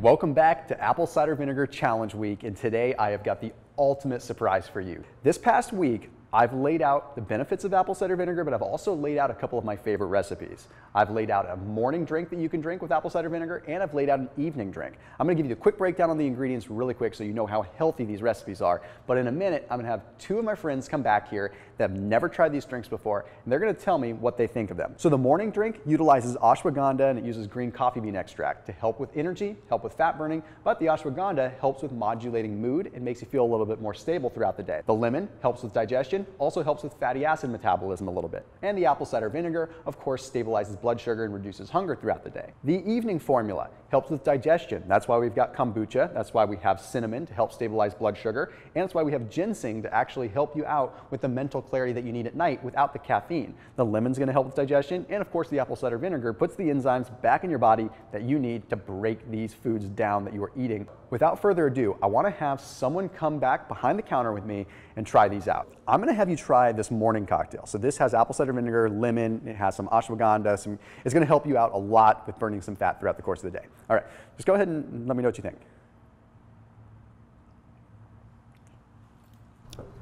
Welcome back to Apple Cider Vinegar Challenge Week, and today I have got the ultimate surprise for you. This past week, I've laid out the benefits of apple cider vinegar, but I've also laid out a couple of my favorite recipes. I've laid out a morning drink that you can drink with apple cider vinegar, and I've laid out an evening drink. I'm gonna give you a quick breakdown on the ingredients really quick so you know how healthy these recipes are. But in a minute, I'm gonna have two of my friends come back here that have never tried these drinks before, and they're gonna tell me what they think of them. So the morning drink utilizes ashwagandha, and it uses green coffee bean extract to help with energy, help with fat burning, but the ashwagandha helps with modulating mood and makes you feel a little bit more stable throughout the day. The lemon helps with digestion, also helps with fatty acid metabolism a little bit. And the apple cider vinegar, of course, stabilizes blood sugar and reduces hunger throughout the day. The evening formula helps with digestion. That's why we've got kombucha. That's why we have cinnamon to help stabilize blood sugar. And that's why we have ginseng to actually help you out with the mental clarity that you need at night without the caffeine. The lemon's gonna help with digestion. And of course, the apple cider vinegar puts the enzymes back in your body that you need to break these foods down that you are eating. Without further ado, I wanna have someone come back behind the counter with me and try these out. I'm gonna have you try this morning cocktail. So this has apple cider vinegar, lemon, it has some ashwagandha, it's gonna help you out a lot with burning some fat throughout the course of the day. All right, just go ahead and let me know what you think.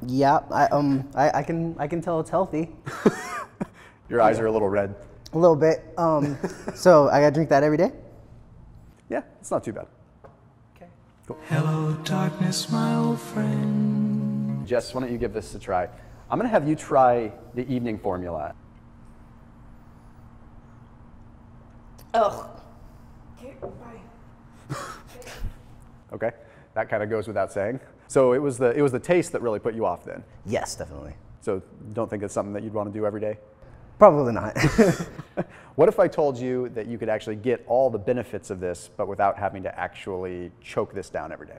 Yeah, I can tell it's healthy. Your eyes are a little red. A little bit. So I gotta drink that every day? Yeah, it's not too bad. Okay. Cool. Hello, darkness, my old friend. Jess, why don't you give this a try? I'm gonna have you try the evening formula. Ugh. Okay, bye. Okay, that kind of goes without saying. So it was the taste that really put you off then. Yes, definitely. So don't think it's something that you'd want to do every day? Probably not. What if I told you that you could actually get all the benefits of this, but without having to actually choke this down every day?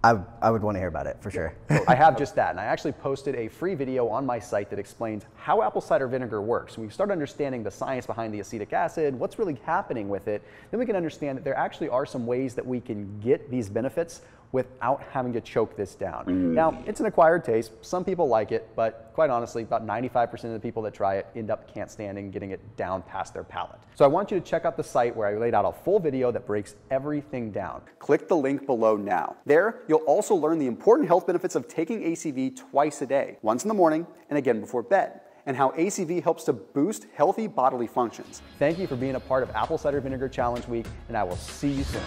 I would want to hear about it, for sure. I have just that, and I actually posted a free video on my site that explains how apple cider vinegar works. When we start understanding the science behind the acetic acid, what's really happening with it, then we can understand that there actually are some ways that we can get these benefits without having to choke this down. Now, it's an acquired taste. Some people like it, but quite honestly, about 95% of the people that try it end up can't standing getting it down past their palate. So I want you to check out the site where I laid out a full video that breaks everything down. Click the link below now. There, you'll also learn the important health benefits of taking ACV twice a day, once in the morning and again before bed, and how ACV helps to boost healthy bodily functions. Thank you for being a part of Apple Cider Vinegar Challenge Week, and I will see you soon.